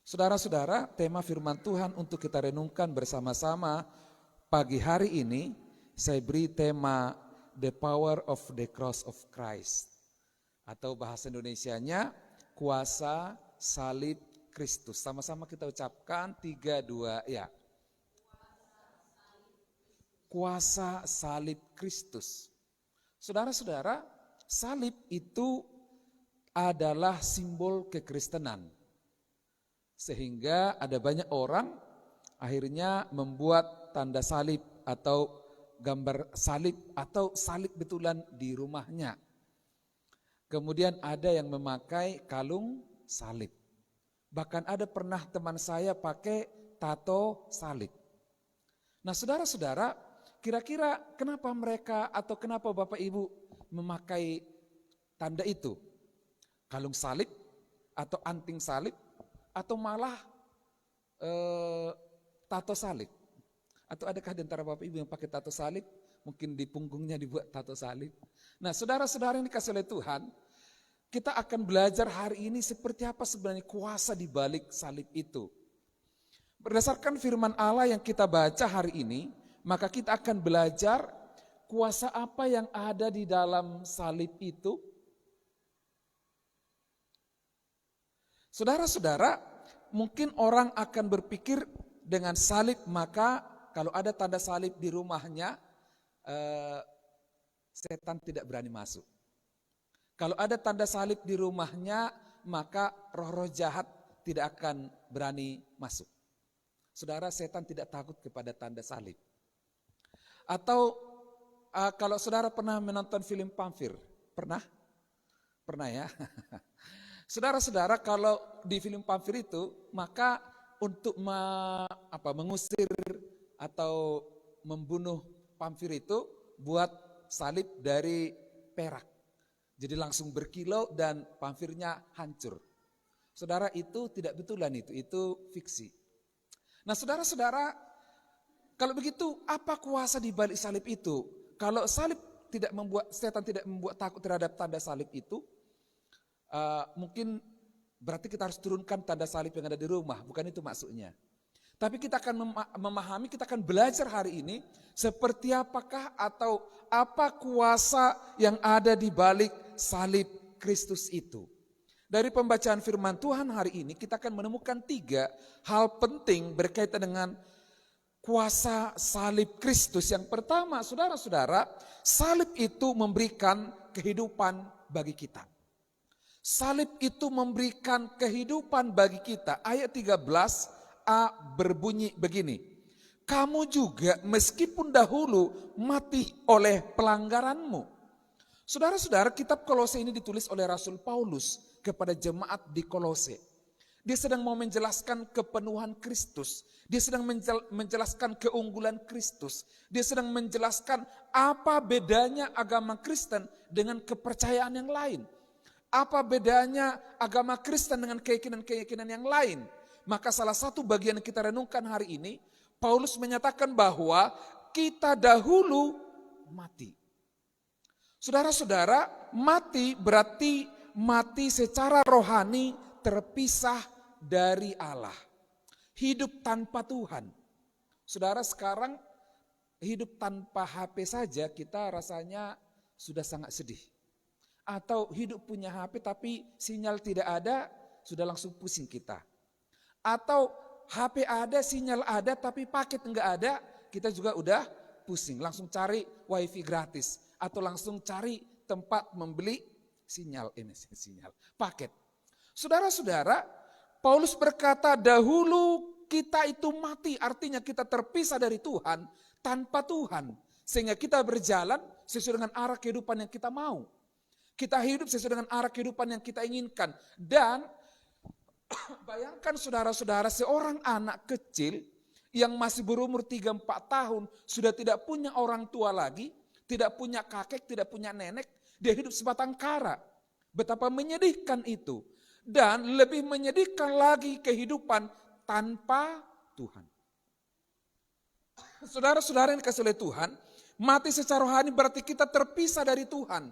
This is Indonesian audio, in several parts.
Saudara-saudara, tema firman Tuhan untuk kita renungkan bersama-sama pagi hari ini, saya beri tema The Power of the Cross of Christ. Atau bahasa Indonesianya, kuasa salib Kristus. Sama-sama kita ucapkan 3, 2, ya. Kuasa salib Kristus. Saudara-saudara, salib itu adalah simbol kekristenan. Sehingga ada banyak orang akhirnya membuat tanda salib atau gambar salib atau salib betulan di rumahnya. Kemudian ada yang memakai kalung salib. Bahkan ada pernah teman saya pakai tato salib. Nah, saudara-saudara, kira-kira kenapa mereka atau kenapa Bapak Ibu memakai tanda itu? Kalung salib atau anting salib? Atau malah tato salib? Atau adakah di antara Bapak Ibu yang pakai tato salib? Mungkin di punggungnya dibuat tato salib. Nah, saudara-saudara yang dikasih oleh Tuhan, kita akan belajar hari ini seperti apa sebenarnya kuasa di balik salib itu. Berdasarkan firman Allah yang kita baca hari ini, maka kita akan belajar kuasa apa yang ada di dalam salib itu. Saudara-saudara, mungkin orang akan berpikir dengan salib, maka kalau ada tanda salib di rumahnya, setan tidak berani masuk. Kalau ada tanda salib di rumahnya, maka roh-roh jahat tidak akan berani masuk. Saudara, setan tidak takut kepada tanda salib. Atau kalau saudara pernah menonton film Pamfir, pernah? Pernah ya? Saudara-saudara, kalau di film Pamfir itu, maka untuk mengusir atau membunuh Pamfir itu buat salib dari perak. Jadi langsung berkilau dan Pamfirnya hancur. Saudara, itu tidak betulan, itu fiksi. Nah, saudara-saudara, kalau begitu apa kuasa di balik salib itu? Kalau salib tidak membuat, setan tidak membuat takut terhadap tanda salib itu, mungkin berarti kita harus turunkan tanda salib yang ada di rumah, bukan itu maksudnya. Tapi kita akan memahami, kita akan belajar hari ini seperti apakah atau apa kuasa yang ada di balik salib Kristus itu. Dari pembacaan firman Tuhan hari ini kita akan menemukan 3 hal penting berkaitan dengan kuasa salib Kristus. Yang pertama, saudara-saudara, salib itu memberikan kehidupan bagi kita. Salib itu memberikan kehidupan bagi kita. Ayat 13a berbunyi begini. Kamu juga meskipun dahulu mati oleh pelanggaranmu. Saudara-saudara, kitab Kolose ini ditulis oleh Rasul Paulus kepada jemaat di Kolose. Dia sedang mau menjelaskan kepenuhan Kristus. Dia sedang menjelaskan keunggulan Kristus. Dia sedang menjelaskan apa bedanya agama Kristen dengan kepercayaan yang lain. Apa bedanya agama Kristen dengan keyakinan-keyakinan yang lain? Maka salah satu bagian yang kita renungkan hari ini, Paulus menyatakan bahwa kita dahulu mati. Saudara-saudara, mati berarti mati secara rohani terpisah dari Allah. Hidup tanpa Tuhan. Saudara, sekarang hidup tanpa HP saja kita rasanya sudah sangat sedih. Atau hidup punya HP tapi sinyal tidak ada, sudah langsung pusing kita. Atau HP ada, sinyal ada tapi paket enggak ada, kita juga udah pusing. Langsung cari wifi gratis. Atau langsung cari tempat membeli sinyal paket. Saudara-saudara, Paulus berkata dahulu kita itu mati, artinya kita terpisah dari Tuhan tanpa Tuhan. Sehingga kita berjalan sesuai dengan arah kehidupan yang kita mau. Kita hidup sesuai dengan arah kehidupan yang kita inginkan. Dan bayangkan saudara-saudara, seorang anak kecil yang masih berumur 3-4 tahun sudah tidak punya orang tua lagi, tidak punya kakek, tidak punya nenek, dia hidup sebatang kara. Betapa menyedihkan itu. Dan lebih menyedihkan lagi kehidupan tanpa Tuhan. Saudara-saudara yang dikasihi oleh Tuhan, mati secara rohani berarti kita terpisah dari Tuhan.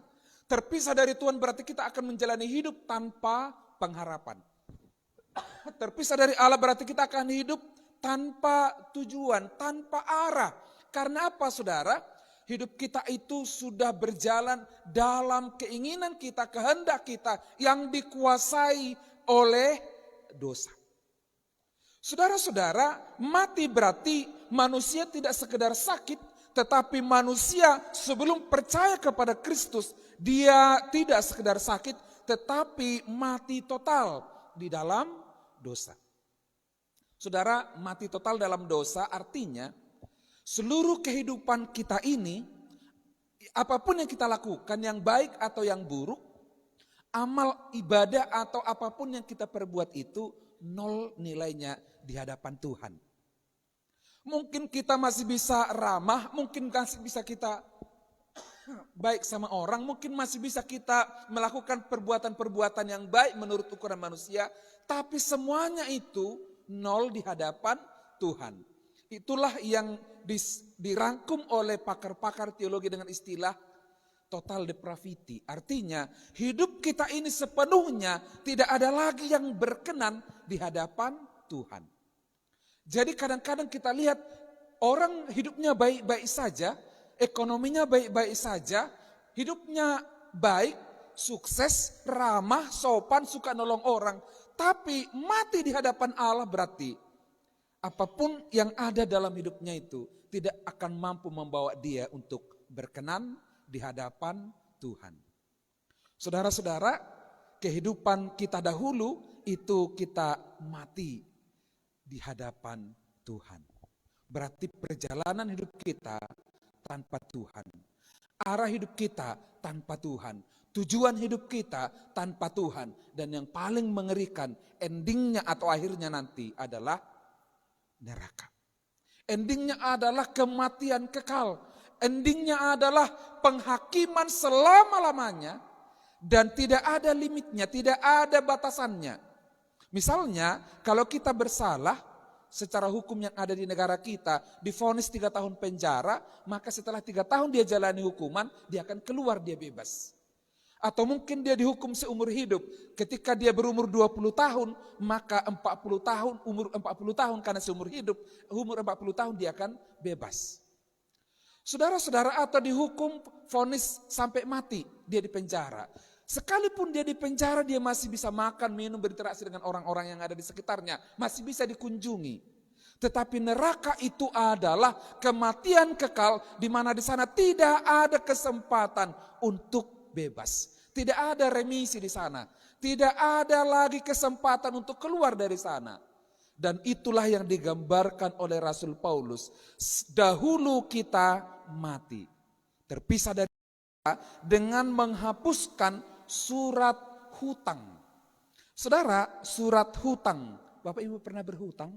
Terpisah dari Tuhan berarti kita akan menjalani hidup tanpa pengharapan. Terpisah dari Allah berarti kita akan hidup tanpa tujuan, tanpa arah. Karena apa saudara? Hidup kita itu sudah berjalan dalam keinginan kita, kehendak kita yang dikuasai oleh dosa. Saudara-saudara, mati berarti manusia tidak sekedar sakit, tetapi manusia sebelum percaya kepada Kristus, dia tidak sekedar sakit, tetapi mati total di dalam dosa. Saudara, mati total dalam dosa artinya seluruh kehidupan kita ini, apapun yang kita lakukan, yang baik atau yang buruk, amal ibadah atau apapun yang kita perbuat itu nol nilainya di hadapan Tuhan. Mungkin kita masih bisa ramah, mungkin masih bisa kita baik sama orang, mungkin masih bisa kita melakukan perbuatan-perbuatan yang baik menurut ukuran manusia, tapi semuanya itu nol di hadapan Tuhan. Itulah yang dirangkum oleh pakar-pakar teologi dengan istilah total depravity. Artinya hidup kita ini sepenuhnya tidak ada lagi yang berkenan di hadapan Tuhan. Jadi kadang-kadang kita lihat orang hidupnya baik-baik saja, ekonominya baik-baik saja, hidupnya baik, sukses, ramah, sopan, suka nolong orang. Tapi mati di hadapan Allah berarti apapun yang ada dalam hidupnya itu tidak akan mampu membawa dia untuk berkenan di hadapan Tuhan. Saudara-saudara, kehidupan kita dahulu itu kita mati di hadapan Tuhan. Berarti perjalanan hidup kita tanpa Tuhan. Arah hidup kita tanpa Tuhan. Tujuan hidup kita tanpa Tuhan. Dan yang paling mengerikan, endingnya atau akhirnya nanti adalah neraka. Endingnya adalah kematian kekal. Endingnya adalah penghakiman selama-lamanya. Dan tidak ada limitnya, tidak ada batasannya. Misalnya kalau kita bersalah secara hukum yang ada di negara kita, divonis 3 tahun penjara, maka setelah 3 tahun dia jalani hukuman, dia akan keluar, dia bebas. Atau mungkin dia dihukum seumur hidup. Ketika dia berumur 20 tahun, maka 40 tahun, umur 40 tahun karena seumur hidup, umur 40 tahun dia akan bebas. Saudara-saudara, atau dihukum vonis sampai mati, dia di penjara. Sekalipun dia di penjara, dia masih bisa makan, minum, berinteraksi dengan orang-orang yang ada di sekitarnya, masih bisa dikunjungi. Tetapi neraka itu adalah kematian kekal, di mana di sana tidak ada kesempatan untuk bebas. Tidak ada remisi di sana. Tidak ada lagi kesempatan untuk keluar dari sana. Dan itulah yang digambarkan oleh Rasul Paulus. Dahulu kita mati, terpisah dari kita dengan menghapuskan surat hutang. Saudara, surat hutang. Bapak Ibu pernah berhutang?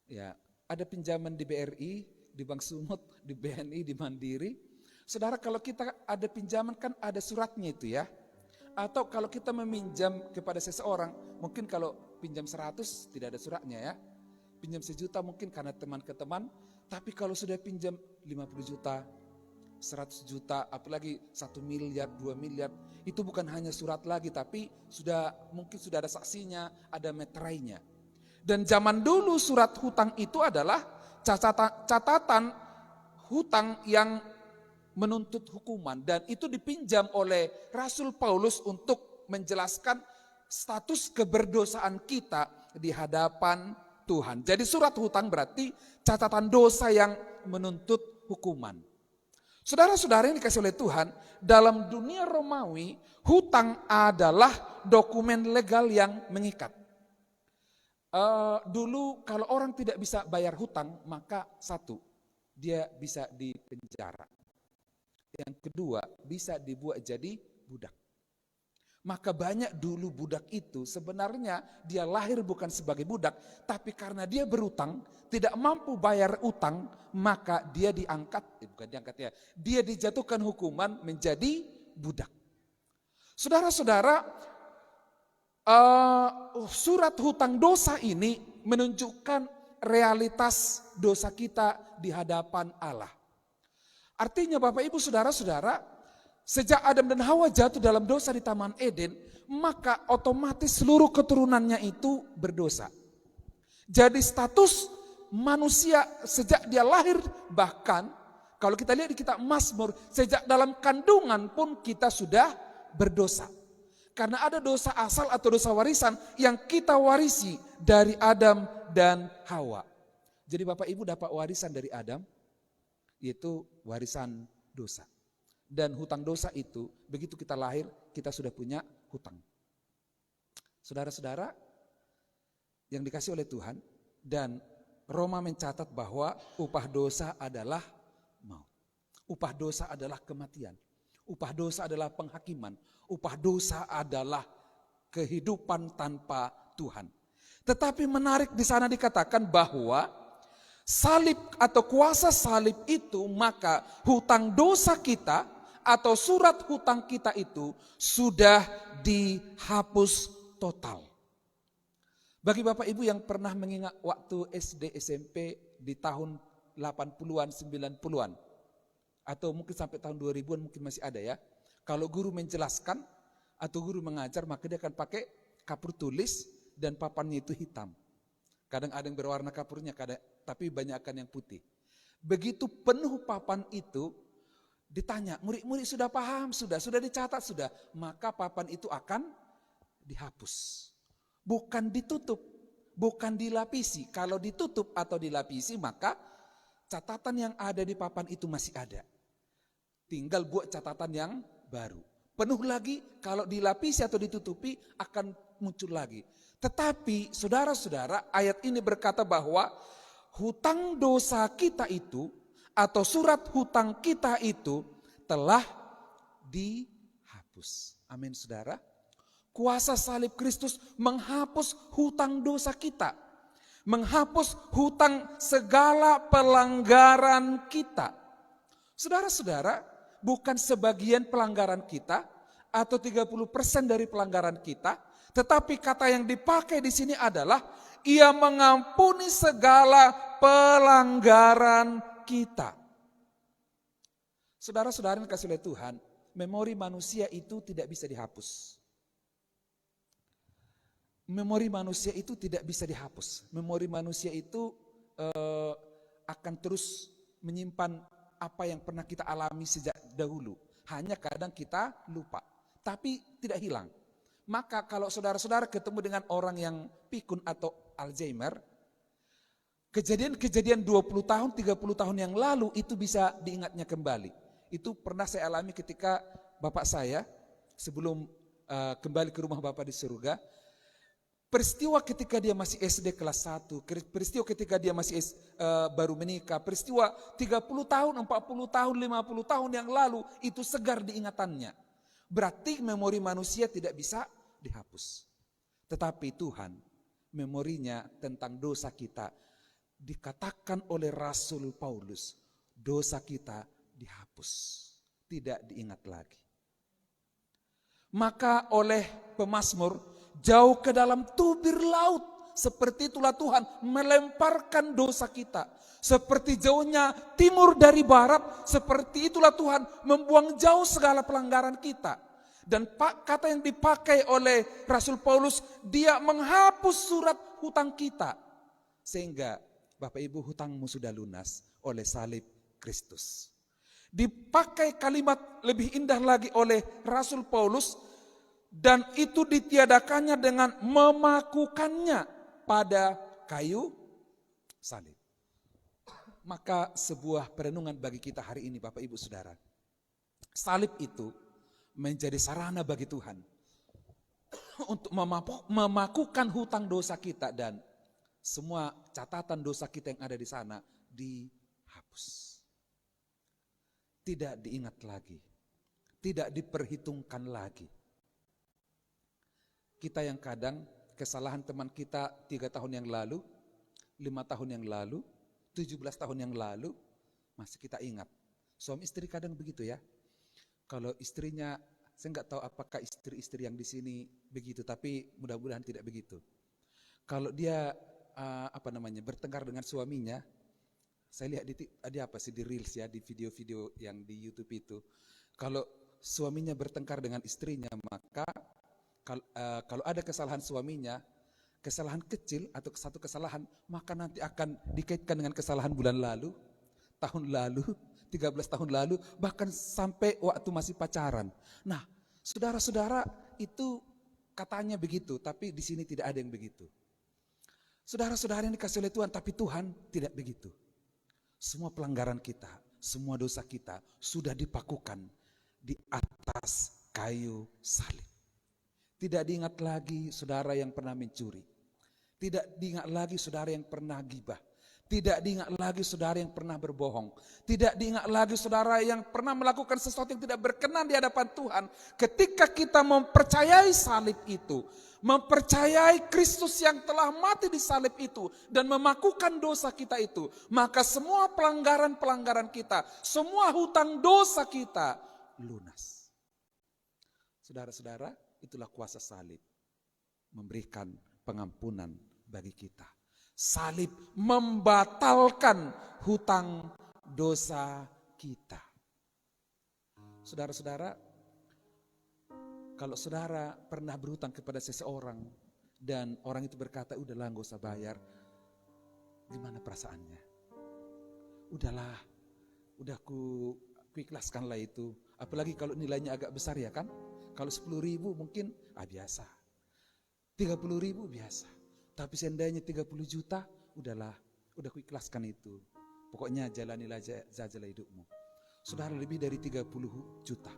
Ya, ada pinjaman di BRI, di Bank Sumut, di BNI, di Mandiri. Saudara, kalau kita ada pinjaman kan ada suratnya itu ya. Atau kalau kita meminjam kepada seseorang, mungkin kalau pinjam 100 tidak ada suratnya ya. Pinjam 1 juta mungkin karena teman ke teman. Tapi kalau sudah pinjam 50 juta, 100 juta, apalagi 1 miliar, 2 miliar, itu bukan hanya surat lagi, tapi mungkin sudah ada saksinya, ada meterainya. Dan zaman dulu surat hutang itu adalah catatan hutang yang menuntut hukuman, dan itu dipinjam oleh Rasul Paulus untuk menjelaskan status keberdosaan kita di hadapan Tuhan. Jadi surat hutang berarti catatan dosa yang menuntut hukuman. Saudara-saudara yang dikasih oleh Tuhan, dalam dunia Romawi, hutang adalah dokumen legal yang mengikat. Dulu kalau orang tidak bisa bayar hutang, maka satu, dia bisa dipenjara. Yang kedua, bisa dibuat jadi budak. Maka banyak dulu budak itu sebenarnya dia lahir bukan sebagai budak, tapi karena dia berutang, tidak mampu bayar utang, maka dia dia dijatuhkan hukuman menjadi budak. Saudara-saudara, surat hutang dosa ini menunjukkan realitas dosa kita di hadapan Allah. Artinya Bapak Ibu Saudara-saudara, Sejak Adam dan Hawa jatuh dalam dosa di Taman Eden, maka otomatis seluruh keturunannya itu berdosa. Jadi status manusia sejak dia lahir, bahkan kalau kita lihat di kitab Mazmur, sejak dalam kandungan pun kita sudah berdosa. Karena ada dosa asal atau dosa warisan yang kita warisi dari Adam dan Hawa. Jadi Bapak Ibu dapat warisan dari Adam, yaitu warisan dosa. Dan hutang dosa itu, begitu kita lahir, kita sudah punya hutang. Saudara-saudara yang dikasih oleh Tuhan, dan Roma mencatat bahwa upah dosa adalah maut. Upah dosa adalah kematian. Upah dosa adalah penghakiman. Upah dosa adalah kehidupan tanpa Tuhan. Tetapi menarik di sana dikatakan bahwa salib atau kuasa salib itu, maka hutang dosa kita atau surat hutang kita itu sudah dihapus total. Bagi Bapak Ibu yang pernah mengingat waktu SD SMP di tahun 80-an, 90-an, atau mungkin sampai tahun 2000-an mungkin masih ada ya. Kalau guru menjelaskan atau guru mengajar, maka dia akan pakai kapur tulis dan papannya itu hitam. Kadang ada yang berwarna kapurnya, tapi banyakkan yang putih. Begitu penuh papan itu, ditanya, murid-murid sudah paham, sudah dicatat, sudah. Maka papan itu akan dihapus. Bukan ditutup, bukan dilapisi. Kalau ditutup atau dilapisi, maka catatan yang ada di papan itu masih ada. Tinggal buat catatan yang baru. Penuh lagi, kalau dilapisi atau ditutupi akan muncul lagi. Tetapi saudara-saudara, ayat ini berkata bahwa hutang dosa kita itu, atau surat hutang kita itu telah dihapus. Amin saudara. Kuasa salib Kristus menghapus hutang dosa kita. Menghapus hutang segala pelanggaran kita. Saudara-saudara, bukan sebagian pelanggaran kita atau 30% dari pelanggaran kita, tetapi kata yang dipakai di sini adalah Ia mengampuni segala pelanggaran kita. Saudara-saudara yang dikasihi oleh Tuhan, memori manusia itu tidak bisa dihapus. Memori manusia itu tidak bisa dihapus. Memori manusia itu akan terus menyimpan apa yang pernah kita alami sejak dahulu. Hanya kadang kita lupa, tapi tidak hilang. Maka kalau saudara-saudara ketemu dengan orang yang pikun atau Alzheimer, kejadian-kejadian 20 tahun, 30 tahun yang lalu itu bisa diingatnya kembali. Itu pernah saya alami ketika bapak saya sebelum kembali ke rumah Bapak di surga. Peristiwa ketika dia masih SD kelas 1, peristiwa ketika dia masih baru menikah, peristiwa 30 tahun, 40 tahun, 50 tahun yang lalu itu segar diingatannya. Berarti memori manusia tidak bisa dihapus. Tetapi Tuhan, memorinya tentang dosa kita, dikatakan oleh Rasul Paulus, dosa kita dihapus, tidak diingat lagi. Maka oleh pemazmur, jauh ke dalam tubir laut, seperti itulah Tuhan melemparkan dosa kita. Seperti jauhnya timur dari barat, seperti itulah Tuhan membuang jauh segala pelanggaran kita. Dan kata yang dipakai oleh Rasul Paulus, dia menghapus surat hutang kita. Sehingga Bapak Ibu, hutangmu sudah lunas oleh salib Kristus. Dipakai kalimat lebih indah lagi oleh Rasul Paulus, dan itu ditiadakannya dengan memakukannya pada kayu salib. Maka sebuah perenungan bagi kita hari ini Bapak Ibu Saudara. Salib itu menjadi sarana bagi Tuhan untuk memakukan hutang dosa kita, dan semua catatan dosa kita yang ada di sana dihapus. Tidak diingat lagi, tidak diperhitungkan lagi. Kita yang kadang kesalahan teman kita 3 tahun yang lalu, 5 tahun yang lalu, 17 tahun yang lalu, masih kita ingat. Suami istri kadang begitu ya. Kalau istrinya, saya nggak tahu apakah istri-istri yang di sini begitu, tapi mudah-mudahan tidak begitu. Kalau dia bertengkar dengan suaminya, saya lihat di Reels ya, di video-video yang di YouTube itu. Kalau suaminya bertengkar dengan istrinya, maka kalau ada kesalahan suaminya, kesalahan kecil atau satu kesalahan, maka nanti akan dikaitkan dengan kesalahan bulan lalu, tahun lalu, 13 tahun lalu, bahkan sampai waktu masih pacaran. Nah, saudara-saudara, itu katanya begitu, tapi di sini tidak ada yang begitu. Saudara-saudara yang dikasih oleh Tuhan, tapi Tuhan tidak begitu. Semua pelanggaran kita, semua dosa kita sudah dipakukan di atas kayu salib. Tidak diingat lagi saudara yang pernah mencuri. Tidak diingat lagi saudara yang pernah gibah. Tidak diingat lagi saudara yang pernah berbohong. Tidak diingat lagi saudara yang pernah melakukan sesuatu yang tidak berkenan di hadapan Tuhan. Ketika kita mempercayai salib itu, mempercayai Kristus yang telah mati di salib itu, dan memakukan dosa kita itu, maka semua pelanggaran-pelanggaran kita, semua hutang dosa kita lunas. Saudara-saudara, itulah kuasa salib, memberikan pengampunan bagi kita. Salib membatalkan hutang dosa kita. Saudara-saudara, kalau saudara pernah berhutang kepada seseorang dan orang itu berkata, udahlah gak usah bayar, gimana perasaannya? Udahlah, udah ku ikhlaskanlah itu. Apalagi kalau nilainya agak besar ya kan? Kalau 10.000 mungkin biasa, 30.000 biasa. Tapi seandainya 30 juta, udahlah, udah ku ikhlaskan itu. Pokoknya jalanilah jajalah hidupmu. Saudara, lebih dari 30 juta,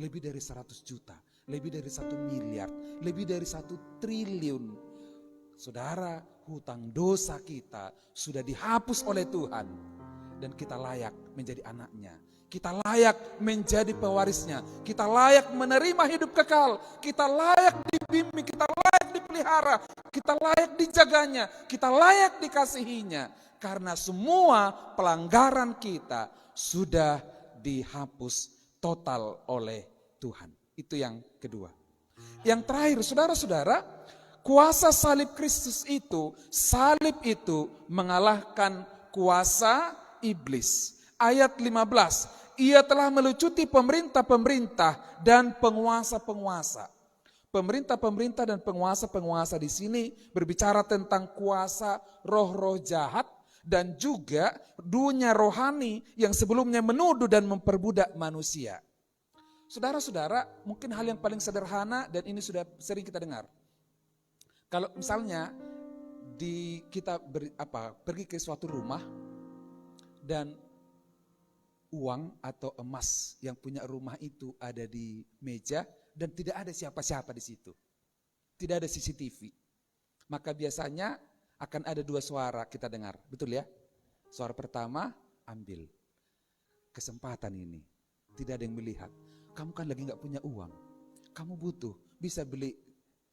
lebih dari 100 juta, lebih dari 1 miliar, lebih dari 1 triliun. Saudara, hutang dosa kita sudah dihapus oleh Tuhan. Dan kita layak menjadi anaknya. Kita layak menjadi pewarisnya. Kita layak menerima hidup kekal. Kita layak dibimbing, kita layak dipelihara. Kita layak dijaganya, kita layak dikasihinya. Karena semua pelanggaran kita sudah dihapus total oleh Tuhan. Itu yang kedua. Yang terakhir, saudara-saudara, kuasa salib Kristus itu, salib itu mengalahkan kuasa iblis. Ayat 15, ia telah melucuti pemerintah-pemerintah dan penguasa-penguasa. Pemerintah-pemerintah dan penguasa-penguasa di sini berbicara tentang kuasa roh-roh jahat dan juga dunia rohani yang sebelumnya menuduh dan memperbudak manusia. Saudara-saudara, mungkin hal yang paling sederhana dan ini sudah sering kita dengar. Kalau misalnya kita pergi ke suatu rumah dan uang atau emas yang punya rumah itu ada di meja dan tidak ada siapa-siapa di situ. Tidak ada CCTV. Maka biasanya akan ada 2 suara kita dengar. Betul ya? Suara pertama, ambil. Kesempatan ini. Tidak ada yang melihat. Kamu kan lagi gak punya uang. Kamu butuh. Bisa beli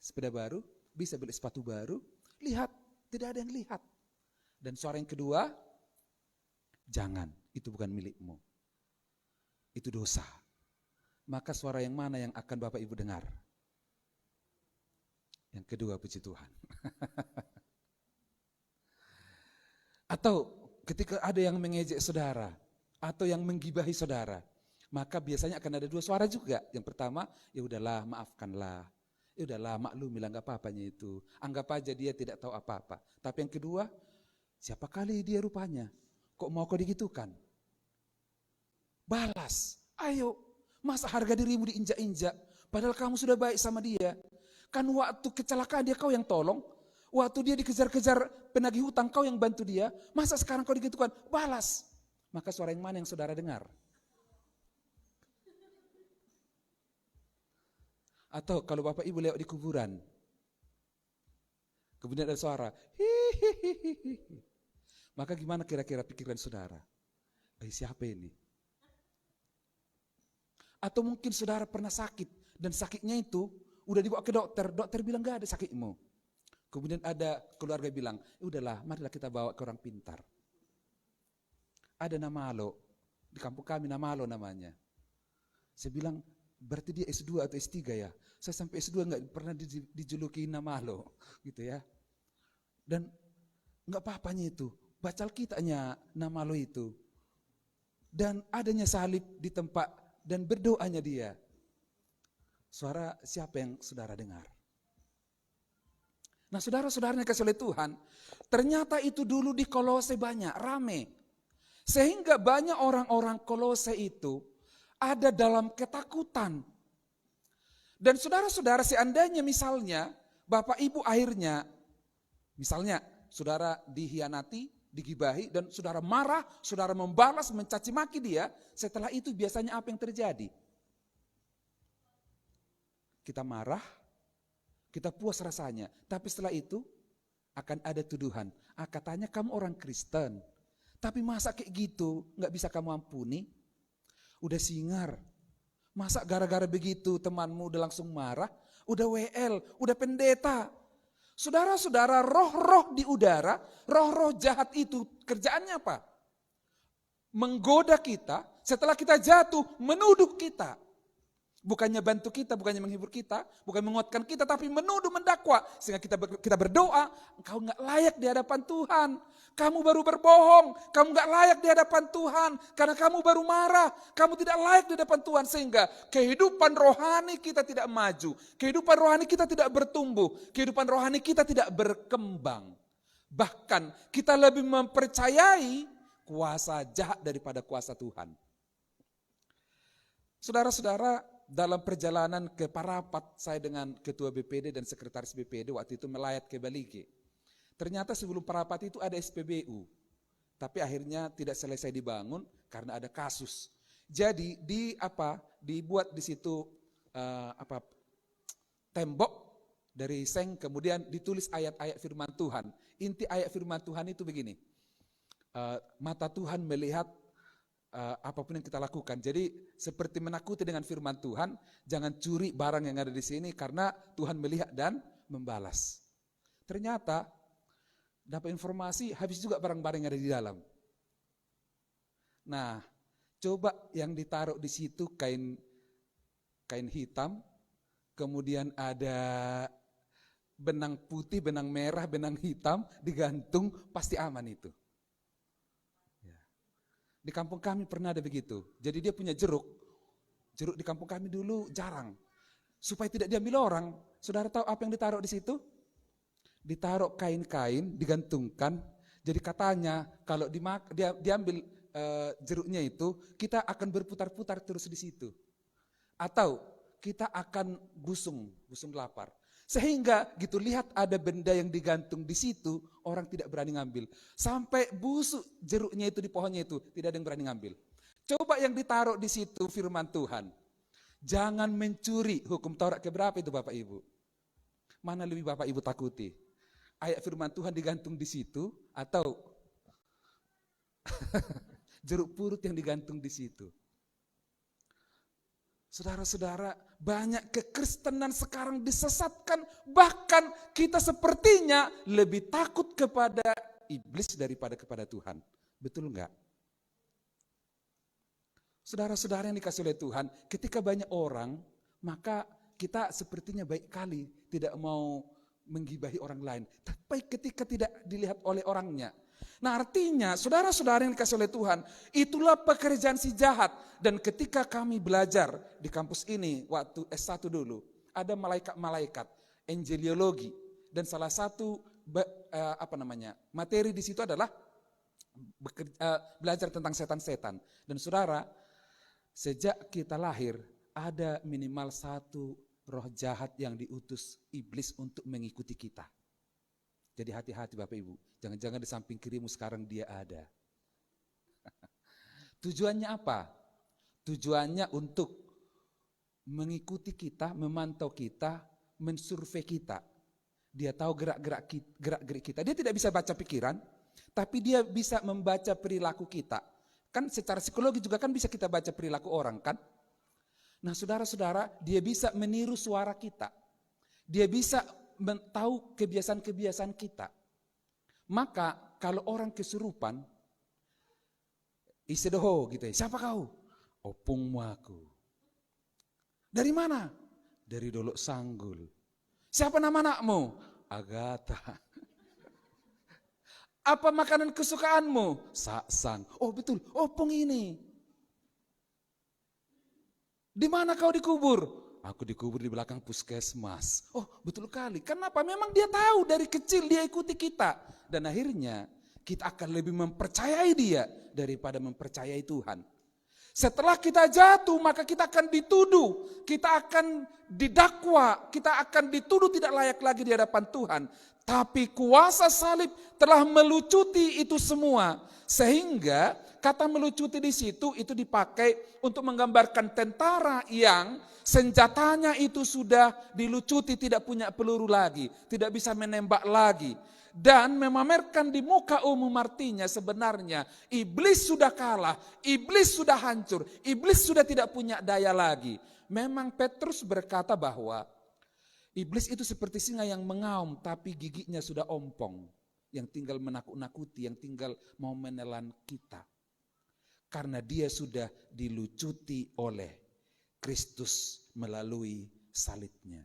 sepeda baru. Bisa beli sepatu baru. Lihat. Tidak ada yang lihat. Dan suara yang kedua, jangan. Itu bukan milikmu. Itu dosa. Maka suara yang mana yang akan Bapak Ibu dengar? Yang kedua, puji Tuhan. Atau ketika ada yang mengejek saudara, atau yang menggibahi saudara, maka biasanya akan ada 2 suara juga. Yang pertama, ya udahlah, maafkanlah. Ya udahlah, maklumilah, enggak apa-apanya itu. Anggap aja dia tidak tahu apa-apa. Tapi yang kedua, siapa kali dia rupanya? Kok mau kau digitukan? Balas, ayo. Masa harga dirimu diinjak-injak, padahal kamu sudah baik sama dia. Kan waktu kecelakaan dia kau yang tolong, waktu dia dikejar-kejar penagih hutang kau yang bantu dia, masa sekarang kau digitukan? Balas. Maka suara yang mana yang saudara dengar? Atau kalau Bapak Ibu lewat di kuburan, kemudian ada suara, hihihihi. Maka gimana kira-kira pikiran saudara? Siapa ini? Atau mungkin saudara pernah sakit dan sakitnya itu udah dibawa ke dokter, dokter bilang gak ada sakitmu. Kemudian ada keluarga bilang, udahlah marilah kita bawa ke orang pintar. Ada Namalo, di kampung kami Namalo namanya. Saya bilang, berarti dia S2 atau S3 ya. Saya sampai S2 gak pernah dijuluki Namalo gitu ya. Dan gak apa-apanya itu, baca Alkitabnya Namalo itu. Dan adanya salib di tempat dan berdoanya dia. Suara siapa yang saudara dengar? Nah saudara-saudaranya kasih oleh Tuhan, ternyata itu dulu di Kolose banyak, rame. Sehingga banyak orang-orang Kolose itu ada dalam ketakutan. Dan saudara-saudara seandainya misalnya Bapak Ibu akhirnya, misalnya saudara dihianati, digibahi dan saudara marah, saudara membalas, mencaci maki dia, setelah itu biasanya apa yang terjadi? Kita marah, kita puas rasanya, tapi setelah itu akan ada tuduhan. Katanya kamu orang Kristen, tapi masa kayak gitu gak bisa kamu ampuni? Udah singar, masa gara-gara begitu temanmu udah langsung marah? Udah WL, udah pendeta. Saudara-saudara, roh-roh di udara, roh-roh jahat itu kerjaannya apa? Menggoda kita, setelah kita jatuh, menuduh kita. Bukannya bantu kita, bukannya menghibur kita, bukan menguatkan kita, tapi menuduh, mendakwa. Sehingga kita berdoa, engkau gak layak di hadapan Tuhan. Kamu baru berbohong, kamu gak layak di hadapan Tuhan. Karena kamu baru marah, kamu tidak layak di hadapan Tuhan. Sehingga kehidupan rohani kita tidak maju. Kehidupan rohani kita tidak bertumbuh. Kehidupan rohani kita tidak berkembang. Bahkan kita lebih mempercayai kuasa jahat daripada kuasa Tuhan. Saudara-saudara, dalam perjalanan ke Parapat, saya dengan ketua BPD dan sekretaris BPD waktu itu melayat ke Balige. Ternyata sebelum Parapat itu ada SPBU, tapi akhirnya tidak selesai dibangun karena ada kasus. Jadi dibuat di situ tembok dari seng, kemudian ditulis ayat-ayat firman Tuhan. Inti ayat firman Tuhan itu begini, mata Tuhan melihat apapun yang kita lakukan. Jadi seperti menakuti dengan firman Tuhan, jangan curi barang yang ada di sini karena Tuhan melihat dan membalas. Ternyata dapat informasi habis juga barang-barang yang ada di dalam. Nah, coba yang ditaruh di situ kain hitam, kemudian ada benang putih, benang merah, benang hitam digantung, pasti aman itu. Di kampung kami pernah ada begitu. Jadi dia punya jeruk. Jeruk di kampung kami dulu jarang. Supaya tidak diambil orang. Saudara tahu apa yang ditaruh di situ? Ditaruh kain-kain, digantungkan. Jadi katanya kalau diambil jeruknya itu, kita akan berputar-putar terus di situ. Atau kita akan busung lapar. Sehingga gitu lihat ada benda yang digantung di situ, orang tidak berani ngambil. Sampai busuk jeruknya itu di pohonnya itu, tidak ada yang berani ngambil. Coba yang ditaruh di situ firman Tuhan. Jangan mencuri, hukum Taurat keberapa itu Bapak Ibu? Mana lebih Bapak Ibu takuti? Ayat firman Tuhan digantung di situ atau jeruk purut yang digantung di situ? Saudara-saudara, banyak kekristenan sekarang disesatkan, bahkan kita sepertinya lebih takut kepada iblis daripada kepada Tuhan. Betul enggak? Saudara-saudara yang dikasih oleh Tuhan, ketika banyak orang, maka kita sepertinya baik kali tidak mau menggibahi orang lain. Tapi ketika tidak dilihat oleh orangnya. Nah artinya saudara-saudara yang dikasih oleh Tuhan, itulah pekerjaan si jahat. Dan ketika kami belajar di kampus ini waktu S1 dulu, ada malaikat-malaikat, angeliologi, dan salah satu materi di situ adalah belajar tentang setan-setan. Dan saudara, sejak kita lahir ada minimal satu roh jahat yang diutus iblis untuk mengikuti kita. Jadi hati-hati Bapak Ibu, jangan-jangan di samping kirimu sekarang dia ada. Tujuannya apa? Tujuannya untuk mengikuti kita, memantau kita, mensurvei kita. Dia tahu gerak-gerik kita. Dia tidak bisa baca pikiran, tapi dia bisa membaca perilaku kita. Kan secara psikologi juga kan bisa kita baca perilaku orang kan? Nah saudara-saudara, dia bisa meniru suara kita. Dia bisa tahu kebiasaan-kebiasaan kita. Maka kalau orang kesurupan, isedoho gitu ya, siapa kau? Opungmu aku. Dari mana? Dari Dolok Sanggul. Siapa nama anakmu? Agatha. Apa makanan kesukaanmu? Saksang. Oh betul, opung ini. Di mana kau dikubur? Aku dikubur di belakang puskesmas. Oh, betul kali. Kenapa? Memang dia tahu dari kecil dia ikuti kita. Dan akhirnya kita akan lebih mempercayai dia daripada mempercayai Tuhan. Setelah kita jatuh, maka kita akan dituduh, kita akan didakwa, kita akan dituduh tidak layak lagi di hadapan Tuhan. Tapi kuasa salib telah melucuti itu semua. Sehingga kata melucuti di situ itu dipakai untuk menggambarkan tentara yang senjatanya itu sudah dilucuti, tidak punya peluru lagi, tidak bisa menembak lagi. Dan memamerkan di muka umum artinya sebenarnya iblis sudah kalah, iblis sudah hancur, iblis sudah tidak punya daya lagi. Memang Petrus berkata bahwa iblis itu seperti singa yang mengaum tapi giginya sudah ompong. Yang tinggal menakut-nakuti, yang tinggal mau menelan kita. Karena dia sudah dilucuti oleh Kristus melalui salibnya.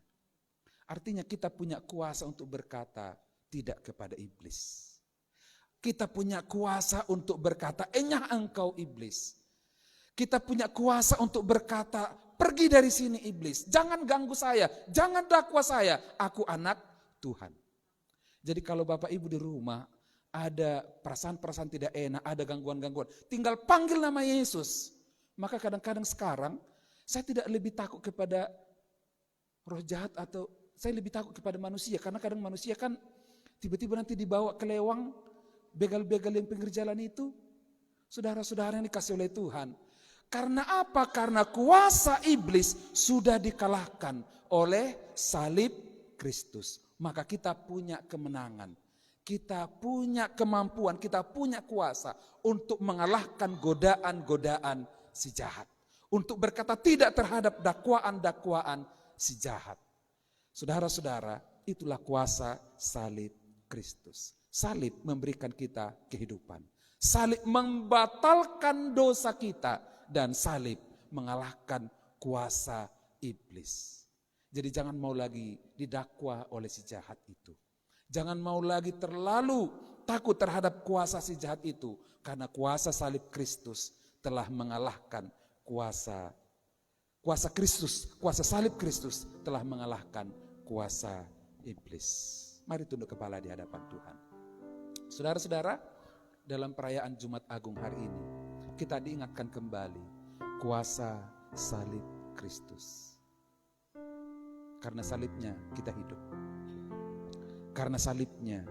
Artinya kita punya kuasa untuk berkata tidak kepada iblis. Kita punya kuasa untuk berkata, enyah engkau iblis. Kita punya kuasa untuk berkata, pergi dari sini iblis. Jangan ganggu saya, jangan dakwa saya. Aku anak Tuhan. Jadi kalau Bapak Ibu di rumah ada perasaan-perasaan tidak enak, ada gangguan-gangguan, tinggal panggil nama Yesus. Maka kadang-kadang sekarang saya tidak lebih takut kepada roh jahat atau saya lebih takut kepada manusia. Karena kadang manusia kan tiba-tiba nanti dibawa ke lewang, begal-begal yang pinggir jalan itu, saudara-saudara yang dikasih oleh Tuhan. Karena apa? Karena kuasa iblis sudah dikalahkan oleh salib Kristus. Maka kita punya kemenangan, kita punya kemampuan, kita punya kuasa untuk mengalahkan godaan-godaan si jahat. Untuk berkata tidak terhadap dakwaan-dakwaan si jahat. Saudara-saudara, itulah kuasa salib Kristus. Salib memberikan kita kehidupan. Salib membatalkan dosa kita. Dan salib mengalahkan kuasa iblis. Jadi jangan mau lagi didakwa oleh si jahat itu. Jangan mau lagi terlalu takut terhadap kuasa si jahat itu. Karena kuasa salib Kristus telah mengalahkan kuasa Kristus. Kuasa salib Kristus telah mengalahkan kuasa iblis. Mari tunduk kepala di hadapan Tuhan. Saudara-saudara, dalam perayaan Jumat Agung hari ini, kita diingatkan kembali kuasa salib Kristus. Karena salibnya kita hidup. Karena salibnya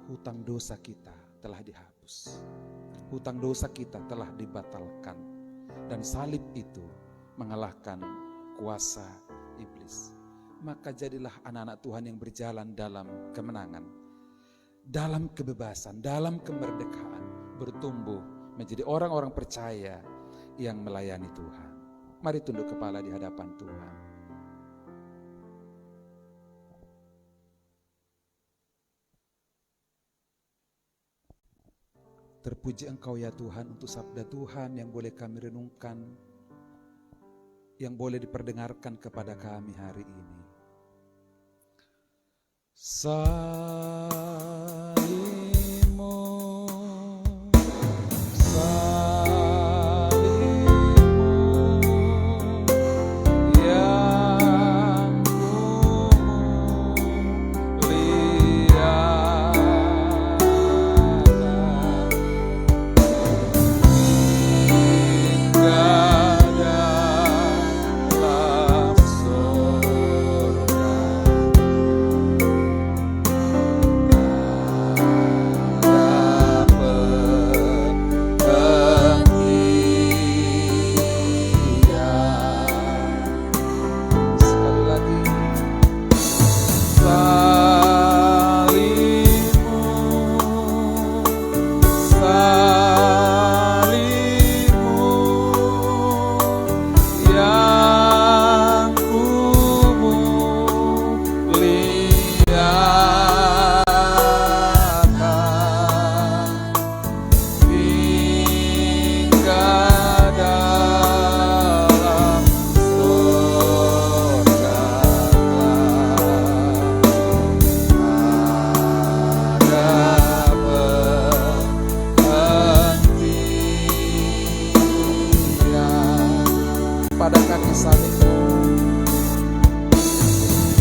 hutang dosa kita telah dihapus. Hutang dosa kita telah dibatalkan. Dan salib itu mengalahkan kuasa iblis. Maka jadilah anak-anak Tuhan yang berjalan dalam kemenangan, dalam kebebasan, dalam kemerdekaan, bertumbuh menjadi orang-orang percaya yang melayani Tuhan. Mari tunduk kepala di hadapan Tuhan. Terpuji Engkau ya Tuhan untuk sabda Tuhan yang boleh kami renungkan, yang boleh diperdengarkan kepada kami hari ini. Salimu, yang muliakan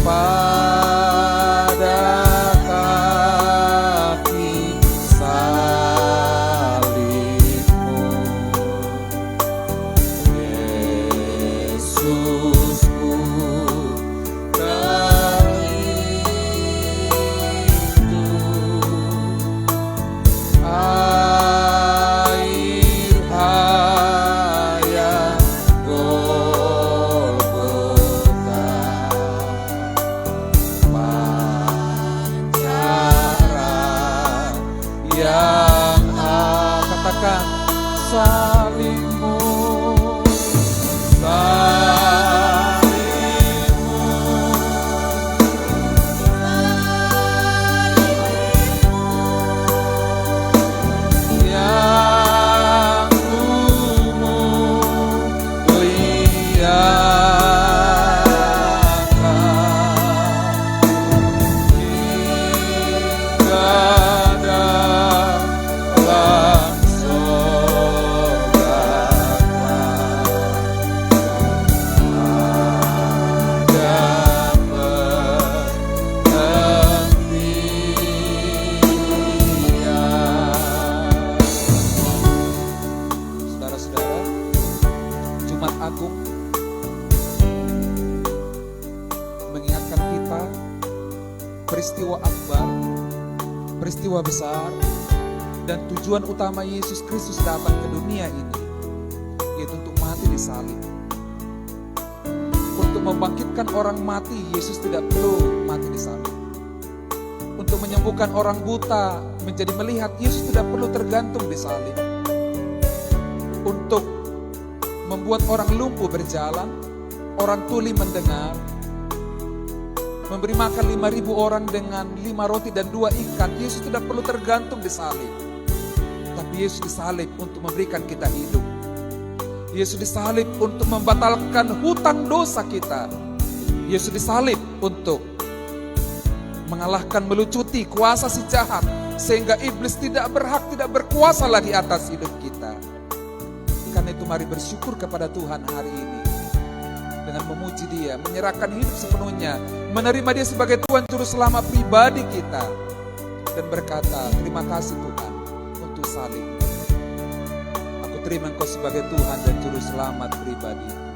pada kaki salibmu, Yesusku terhidu, air hayat Golgota, pancaran yang katakan salibmu, yang muliakan hingga dalam sorga, ada penghentian. Saudara-saudara, Jumat Agung mengingatkan kita peristiwa akbar, peristiwa besar, dan tujuan utama Yesus Kristus datang ke dunia ini, yaitu untuk mati di salib. Untuk membangkitkan orang mati, Yesus tidak perlu mati di salib. Untuk menyembuhkan orang buta menjadi melihat, Yesus tidak perlu tergantung di salib. Untuk membuat orang lumpuh berjalan, orang tuli mendengar, memberi makan 5.000 orang dengan 5 roti dan 2 ikan, Yesus tidak perlu tergantung di salib. Tapi Yesus disalib untuk memberikan kita hidup. Yesus disalib untuk membatalkan hutang dosa kita. Yesus disalib untuk mengalahkan, melucuti kuasa si jahat, sehingga iblis tidak berhak, tidak berkuasa lagi atas hidup kita. Karena itu mari bersyukur kepada Tuhan hari ini dengan memuji Dia, menyerahkan hidup sepenuhnya, menerima Dia sebagai Tuhan Juru Selamat pribadi kita, dan berkata, terima kasih Tuhan untuk salib. Aku terima Engkau sebagai Tuhan dan Juru Selamat pribadi.